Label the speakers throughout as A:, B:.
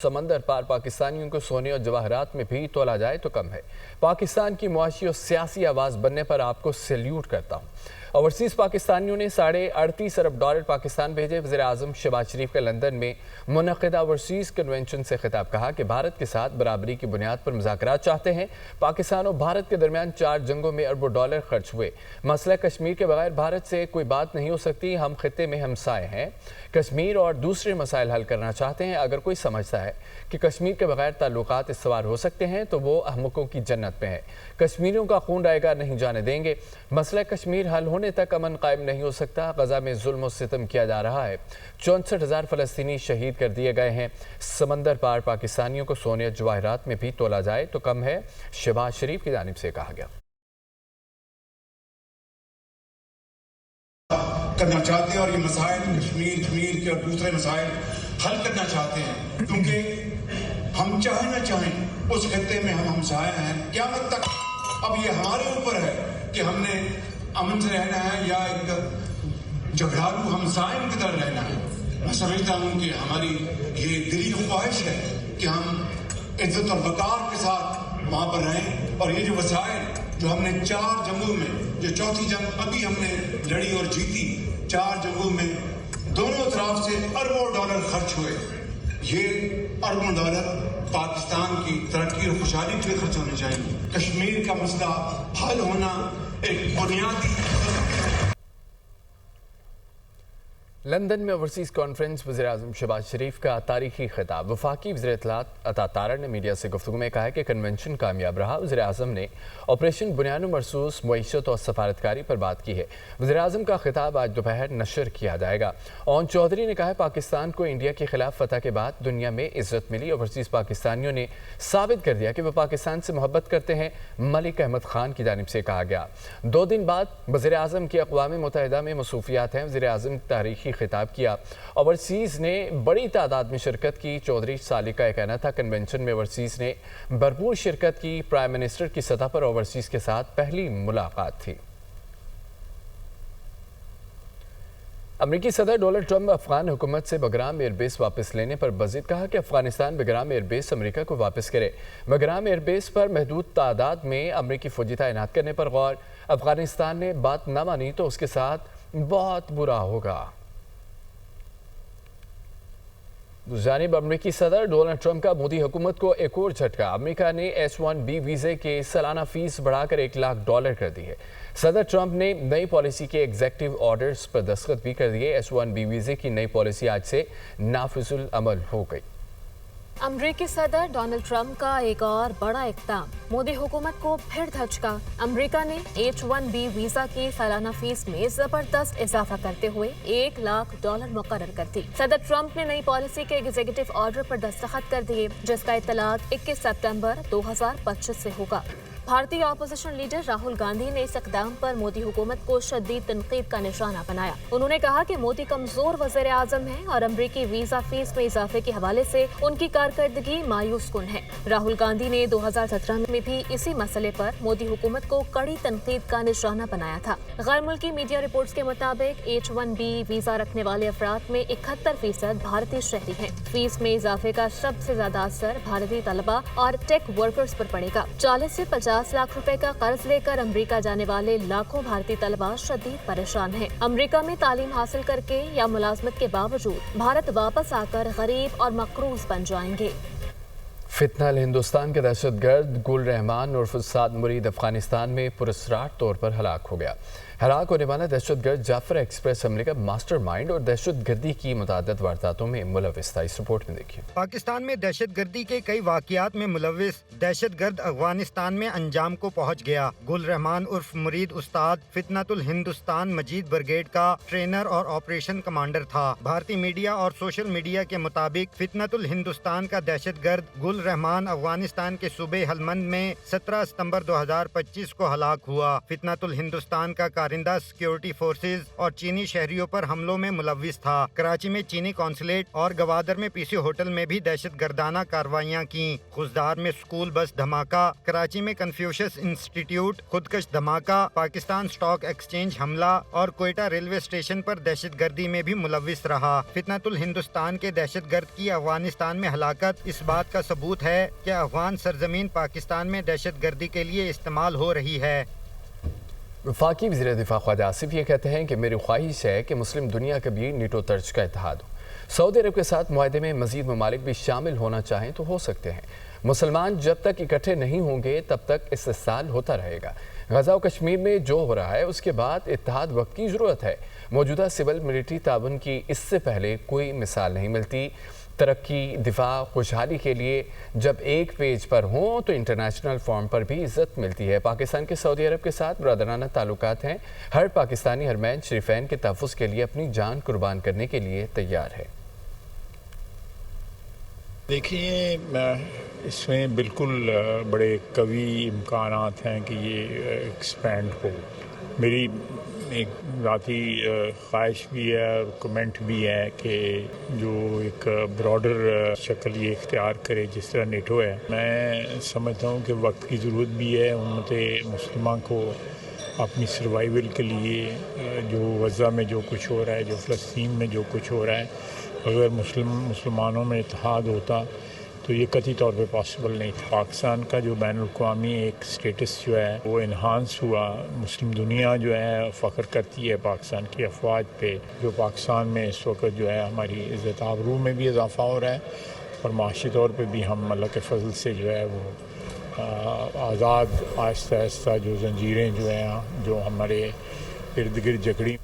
A: समंदर पार पाकिस्तानियों को सोने और जवाहरात में भी तोला जाए तो कम है। पाकिस्तान की मुआशी और सियासी आवाज़ बनने पर आपको सैल्यूट करता हूँ। ओवरसीज़ पाकिस्तानियों ने $38.5 अरब पाकिस्तान भेजे। वज़ीर-ए-आज़म शहबाज शरीफ का लंदन में मुनक़िदा ओवरसीज़ कन्वेंशन से खिताब कहा कि भारत के साथ बराबरी की बुनियाद पर मुज़ाकरात चाहते हैं। पाकिस्तान और भारत के दरमियान 4 जंगों में अरबों डॉलर खर्च हुए। मसला कश्मीर के बगैर भारत से कोई बात नहीं हो सकती। हम खित्ते में हमसाए हैं, कश्मीर और दूसरे मसाइल हल करना चाहते हैं। अगर कोई समझता है कि कश्मीर के बगैर ताल्लुकात इस्तवार हो सकते हैं तो वो अहमकों की जन्नत में है। कश्मीरियों का खून रहेगा, नहीं जाने देंगे। मसला कश्मीर हल होने तक अमन कायम नहीं हो सकता। गजा में जुल्म और सितम किया जा रहा है। 64,000 फ़लस्तीनी शहीद कर दिए गए हैं। समंदर पार पाकिस्तानियों को सोने और जवाहरात में भी तोला जाए तो कम है, शहबाज शरीफ की जानिब से कहा गया।
B: करना चाहते हैं और ये मसाइल कश्मीर के और दूसरे मसाइल हल करना चाहते हैं, क्योंकि हम चाहे न चाहें उस खत्ते में हम हमसाए हैं। क़यामत तक अब ये हमारे ऊपर है कि हमने अमन से रहना है या एक झगड़ालू हमसाइन की तरह रहना है। मैं समझता हूँ कि हमारी ये दिली ख्वाहिश है कि हम इज्जत और वक़ार के साथ वहाँ पर रहें और ये जो वसाइल जो हमने 4 जंगों में, जो चौथी जंग अभी हमने लड़ी और जीती, 4 जंगों में दोनों तरफ से अरबों डॉलर खर्च हुए। ये अरबों डॉलर पाकिस्तान की तरक्की और खुशहाली के लिए खर्च होने चाहिए। कश्मीर का मसला हल होना एक बुनियादी
A: लंदन में ओवरसीज़ कॉन्फ्रेंस वज़ीर-ए-आज़म शहबाज शरीफ का तारीखी खिताब। वफाकी वज़ीर इत्तलात अता तारड़ ने मीडिया से गुफ्तगू में कहा है कि कन्वेंशन कामयाब रहा। वज़ीर-ए-आज़म ने ऑपरेशन बुनियाद मरसूस मईशत और सफारतकारी पर बात की है। वज़ीर-ए-आज़म का खिताब आज दोपहर नशर किया जाएगा। ओन चौधरी ने कहा पाकिस्तान को इंडिया के खिलाफ फतह के बाद दुनिया में इज्जत मिली। ओवरसीज़ पाकिस्तानियों ने साबित कर दिया कि वह पाकिस्तान से मोहब्बत करते हैं। मलिक अहमद खान की जानिब से कहा गया। 2 दिन बाद वज़ीर-ए-आज़म की अक़वाम मुत्तहिदा में मसरूफियात हैं। वज़ीर-ए-आज़म तारीखी खिताब किया। ओवरसीज़ ने बड़ी तादाद में शिरकत की। चौधरी साली का कहना था कन्वेंशन में ओवरसीज़ ने भरपूर शिरकत की। प्राइम मिनिस्टर की सतह पर ओवरसीज़ के साथ पहली मुलाकात थी। अमरीकी सदर डोनाल्ड ट्रंप अफगान हुकूमत से बगराम एयरबेस वापस लेने पर मज़ीद कहा कि अफगानिस्तान बगराम एयरबेस अमरीका को वापस करे। बगराम एयरबेस पर महदूद तादाद में अमरीकी फौजी तैनात करने पर गौर। अफगानिस्तान ने बात न मानी तो उसके साथ बहुत बुरा होगा। जानिब अमरीकी सदर डोनाल्ड ट्रंप का मोदी हुकूमत को एक और झटका। अमरीका ने H-1B वीज़े के सालाना फीस बढ़ाकर $1 लाख कर दी है। सदर ट्रंप ने नई पॉलिसी के एग्जीक्यूटिव ऑर्डर्स पर दस्तखत भी कर दिए। H-1B वीज़े की नई पॉलिसी आज से नाफिजुल अमल हो गई।
C: अमरीकी सदर डोनाल्ड ट्रंप का एक और बड़ा इक़दाम। मोदी हुकूमत को फिर धचका। अमरीका ने H-1B वीजा की सालाना फीस में जबरदस्त इजाफा करते हुए $1 लाख मुकर्रर कर दी। सदर ट्रंप ने नई पॉलिसी के एग्जीक्यूटिव ऑर्डर पर दस्तखत कर दिए, जिसका इत्तलाक 21 सितंबर 2025 से होगा। भारतीय अपोजिशन लीडर राहुल गांधी ने इस इक़दाम पर मोदी हुकूमत को शदीद तनकीद का निशाना बनाया। उन्होंने कहा कि मोदी कमजोर वज़ीर आज़म हैं और अमरीकी वीजा फीस में इजाफे के हवाले से उनकी कारकर्दगी मायूस कुन है। राहुल गांधी ने 2017 में भी इसी मसले पर मोदी हुकूमत को कड़ी तनकीद का निशाना बनाया था। गैर मुल्की मीडिया रिपोर्ट्स के मुताबिक H-1B वीजा रखने वाले अफराद में 71% भारतीय शहरी हैं। फीस में इजाफे का सबसे ज्यादा असर भारतीय तलबा और टेक वर्कर्स पर पड़ेगा। 40 से 50 लाख रुपए का कर्ज लेकर अमेरिका जाने वाले लाखों भारतीय तलबा शदीद परेशान हैं। अमेरिका में तालीम हासिल करके या मुलाजमत के बावजूद भारत वापस आकर गरीब और मकरूज बन जाएंगे।
A: फितनल हिंदुस्तान के दहशतगर्द गुल रहमान उर्फ साद मुरीद अफगानिस्तान में पुरस्कार तौर पर हलाक हो गया। हलाक होने वाला दहशतगर्द जाफर एक्सप्रेस हमले का मास्टरमाइंड और दहशतगर्दी की मुतादिद वारदातों में मुलविस था। इस रिपोर्ट में देखिए।
D: पाकिस्तान में दहशतगर्दी के कई वाक़यात में मुलविस दहशतगर्द अफगानिस्तान में अंजाम को पहुँच गया। गुल रहमान उर्फ मुरीद उस्ताद फितनतुल हिंदुस्तान मजीद ब्रिगेड का ट्रेनर और ऑपरेशन कमांडर था। भारतीय मीडिया और सोशल मीडिया के मुताबिक फितनतुल हिंदुस्तान का दहशतगर्द गुल रहमान अफगानिस्तान के सूबे हलमंद में 17 सितंबर 2025 को हलाक हुआ। फितनतुल हिंदुस्तान का کارندہ سیکیورٹی فورسز اور چینی شہریوں پر حملوں میں ملوث تھا۔ کراچی میں چینی قونصلیٹ اور گوادر میں پی سی ہوٹل میں بھی دہشت گردانہ کارروائیاں کیں۔ خزدار میں سکول بس دھماکہ، کراچی میں کنفیوشس انسٹیٹیوٹ خودکش دھماکہ، پاکستان سٹاک ایکسچینج حملہ اور کوئٹہ ریلوے اسٹیشن پر دہشت گردی میں بھی ملوث رہا۔ فتنۃ الہندوستان کے دہشت گرد کی افغانستان میں ہلاکت اس بات کا ثبوت ہے کہ افغان سرزمین پاکستان میں دہشت گردی کے لیے استعمال ہو رہی ہے۔
A: وفاقی وزیر دفاع خواجہ آصف یہ کہتے ہیں کہ میری خواہش ہے کہ مسلم دنیا کا بھی نیٹو طرز کا اتحاد ہو۔ سعودی عرب کے ساتھ معاہدے میں مزید ممالک بھی شامل ہونا چاہیں تو ہو سکتے ہیں۔ مسلمان جب تک اکٹھے نہیں ہوں گے تب تک استحصال ہوتا رہے گا۔ غزہ و کشمیر میں جو ہو رہا ہے اس کے بعد اتحاد وقت کی ضرورت ہے۔ موجودہ سول ملٹری تعاون کی اس سے پہلے کوئی مثال نہیں ملتی۔ ترقی، دفاع، خوشحالی کے لیے جب ایک پیج پر ہوں تو انٹرنیشنل فورم پر بھی عزت ملتی ہے۔ پاکستان کے سعودی عرب کے ساتھ برادرانہ تعلقات ہیں۔ ہر پاکستانی حرمین شریفین کے تحفظ کے لیے اپنی جان قربان کرنے کے لیے تیار ہے۔
E: دیکھیے، اس میں بالکل بڑے قوی امکانات ہیں کہ یہ ایکسپینڈ ہو۔ میری ایک ذاتی خواہش بھی ہے اور کمنٹ بھی ہے کہ جو ایک براڈر شکل یہ اختیار کرے جس طرح نیٹو ہے۔ میں سمجھتا ہوں کہ وقت کی ضرورت بھی ہے امت مسلمہ کو اپنی سروائیول کے لیے۔ جو غزہ میں جو کچھ ہو رہا ہے، جو فلسطین میں جو کچھ ہو رہا ہے، اگر مسلمانوں میں اتحاد ہوتا تو یہ قطعی طور پہ پاسبل نہیں تھا۔ پاکستان کا جو بین الاقوامی ایک سٹیٹس جو ہے وہ انہانس ہوا۔ مسلم دنیا جو ہے فخر کرتی ہے پاکستان کی افواج پہ۔ جو پاکستان میں اس وقت جو ہے ہماری عزت آبرو میں بھی اضافہ ہو رہا ہے اور معاشی طور پہ بھی ہم اللہ کے فضل سے جو ہے وہ آزاد آہستہ آہستہ جو زنجیریں جو ہیں جو ہمارے ارد گرد جکڑی۔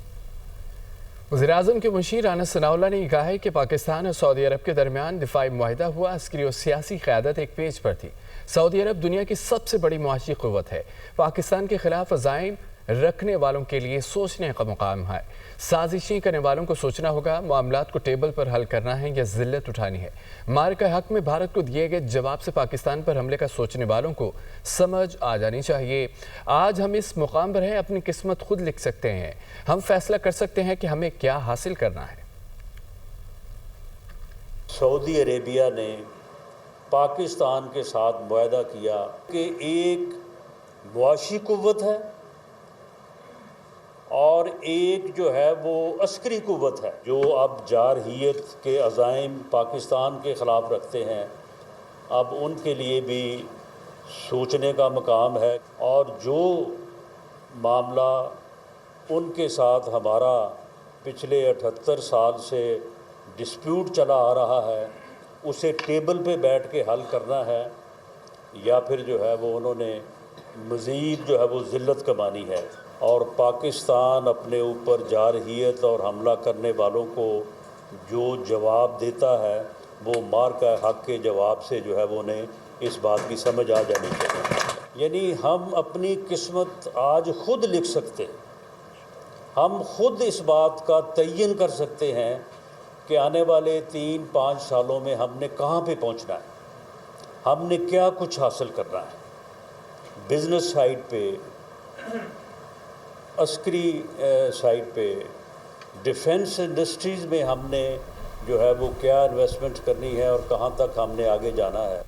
A: وزیراعظم کے مشیر انس ثناءاللہ نے کہا ہے کہ پاکستان اور سعودی عرب کے درمیان دفاعی معاہدہ ہوا، عسکری اور سیاسی قیادت ایک پیج پر تھی۔ سعودی عرب دنیا کی سب سے بڑی معاشی قوت ہے۔ پاکستان کے خلاف عزائم رکھنے والوں کے لیے سوچنے کا مقام ہے۔ سازشیں کرنے والوں کو سوچنا ہوگا معاملات کو ٹیبل پر حل کرنا ہے یا ذلت اٹھانی ہے۔ مارکہ حق میں بھارت کو دیے گئے جواب سے پاکستان پر حملے کا سوچنے والوں کو سمجھ آ جانی چاہیے۔ آج ہم اس مقام پر ہیں، اپنی قسمت خود لکھ سکتے ہیں۔ ہم فیصلہ کر سکتے ہیں کہ ہمیں کیا حاصل کرنا ہے۔
F: سعودی عربیہ نے پاکستان کے ساتھ معاہدہ کیا کہ ایک معاشی قوت ہے اور ایک جو ہے وہ عسکری قوت ہے، جو اب جارحیت کے عزائم پاکستان کے خلاف رکھتے ہیں۔ اب ان کے لیے بھی سوچنے کا مقام ہے، اور جو معاملہ ان کے ساتھ ہمارا پچھلے 78 سال سے ڈسپیوٹ چلا آ رہا ہے، اسے ٹیبل پہ بیٹھ کے حل کرنا ہے، یا پھر جو ہے وہ انہوں نے مزید جو ہے وہ ذلت کمانی ہے۔ اور پاکستان اپنے اوپر جارحیت اور حملہ کرنے والوں کو جو جواب دیتا ہے وہ مارکہ حق کے جواب سے جو ہے وہ انہیں اس بات کی سمجھ آ جانی چاہیے۔ یعنی ہم اپنی قسمت آج خود لکھ سکتے ہیں۔ ہم خود اس بات کا تعین کر سکتے ہیں کہ آنے والے 3-5 سالوں میں ہم نے کہاں پہ پہنچنا ہے، ہم نے کیا کچھ حاصل کرنا ہے، بزنس سائٹ پہ، عسکری سائٹ پہ، ڈیفنس انڈسٹریز میں ہم نے جو ہے وہ کیا انویسٹمنٹ کرنی ہے اور کہاں تک ہم نے آگے جانا ہے۔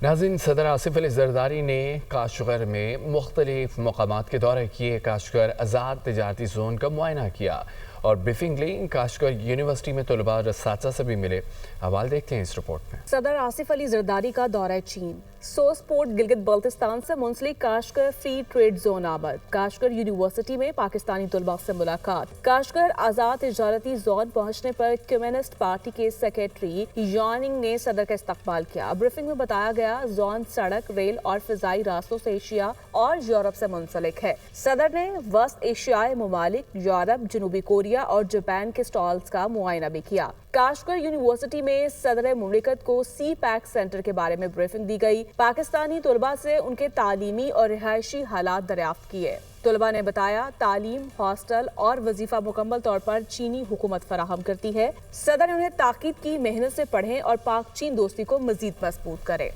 A: ناظرین، صدر آصف علی زرداری نے کاشغر میں مختلف مقامات کے دورے کیے۔ کاشغر آزاد تجارتی زون کا معائنہ کیا اور بریفنگ لی۔ کاشغر یونیورسٹی میں طلباء اور اساتذہ سے بھی ملے۔ حوال دیکھتے ہیں اس رپورٹ میں۔
G: صدر آصف علی زرداری کا دورہ چین۔ سوسپورٹ گلگت بلتستان سے منسلک کاشغر فری ٹریڈ زون آمد۔ کاشغر یونیورسٹی میں پاکستانی طلباء سے ملاقات۔ کاشغر آزاد تجارتی زون پہنچنے پر کمیونسٹ پارٹی کے سیکریٹری یاننگ نے صدر کا استقبال کیا۔ بریفنگ میں بتایا گیا زون سڑک، ریل اور فضائی راستوں سے ایشیا اور یورپ سے منسلک ہے۔ صدر نے وسط ایشیائی ممالک، یورپ، جنوبی کوریا اور جاپان کے سٹالز کا معائنہ بھی کیا۔ کاشغر یونیورسٹی میں صدر مملکت کو سی پیک سینٹر کے بارے میں بریفنگ دی گئی۔ پاکستانی طلباء سے ان کے تعلیمی اور رہائشی حالات دریافت کیے۔ طلباء نے بتایا تعلیم، ہاسٹل اور وظیفہ مکمل طور پر چینی حکومت فراہم کرتی ہے۔ صدر نے انہیں تاکید کی محنت سے پڑھیں اور پاک چین دوستی کو مزید مضبوط کریں۔